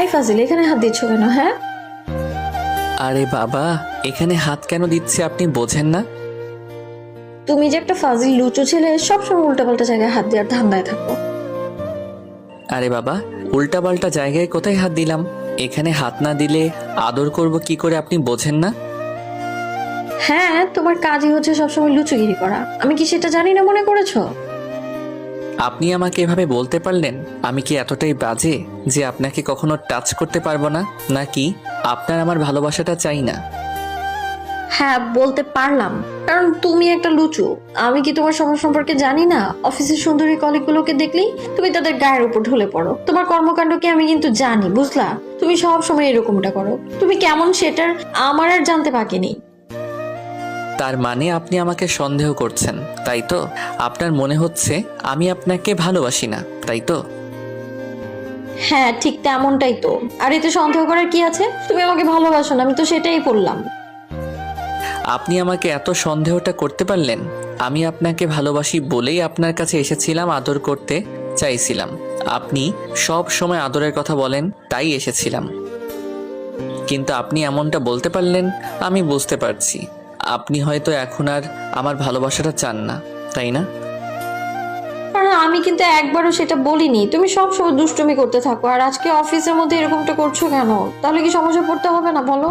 এই ফাজিল, এখানে হাত দিচ্ছ কেন? হ্যাঁ, আরে বাবা, এখানে হাত কেন দিচ্ছে আপনি বোঝেন না? তুমি যে একটা ফাজিল লুচো ছেলে, সবসময় উল্টাপাল্টা জায়গায় হাত দেওয়ার ধান্দায় থাকো। আরে বাবা, উল্টাপাল্টা জায়গায় কোথায় হাত দিলাম? এখানে হাত না দিলে আদর করব কি করে আপনি বোঝেন না? হ্যাঁ, তোমার কাজই হচ্ছে সবসময় লুচোগিরি করা। আমি কি সেটা জানি না মনে করেছো? আপনি আমাকে এভাবে বলতে পারলেন? আমি কি এতটাই বাজে যে আপনাকে কখনো টাচ করতে পারবো না? নাকি আপনার আমার ভালোবাসাটা চাই না? হ্যাঁ, বলতে পারলাম, কারণ তুমি একটা লুচু। আমি কি তোমার সময় সম্পর্কে জানি না? অফিসের সুন্দরী কলিগগুলোকে দেখলেই তুমি তাদের গায়ের উপর ঢলে পড়ো। তোমার কর্মকাণ্ডকে আমি কিন্তু জানি, বুঝলা? তুমি সব সময় এরকমটা করো। তুমি কেমন সেটার আমার আর জানতে বাকি নেই। তার মানে আপনি আমাকে সন্দেহ করছেন, তাই তো? আপনার মনে হচ্ছে আমি আপনাকে ভালোবাসি না, তাই তো? হ্যাঁ, ঠিক তেমনটাই তো। আর এতে সন্দেহ করার কি আছে? তুমি আমাকে ভালোবাসো না, আমি তো সেটাই বললাম। আপনি আমাকে এত সন্দেহটা করতে পারলেন? আমি আপনাকে ভালোবাসি বলেই আপনার কাছে এসেছিলাম, আদর করতে চাইছিলাম। আপনি সব সময় আদরের কথা বলেন, তাই এসেছিলাম। কিন্তু আপনি এমনটা বলতে পারলেন, আমি বুঝতে পারছি আপনি হয়তো এখন আর আমার ভালোবাসাটা চান না, তাই না? কারণ আমি কিন্তু একবারও সেটা বলিনি। তুমি সব সময় দুষ্টুমি করতে থাকো, আর আজকে অফিসের মধ্যে এরকমটা করছো কেন? তাহলে কি সমস্যা পড়তে হবে না, বলো?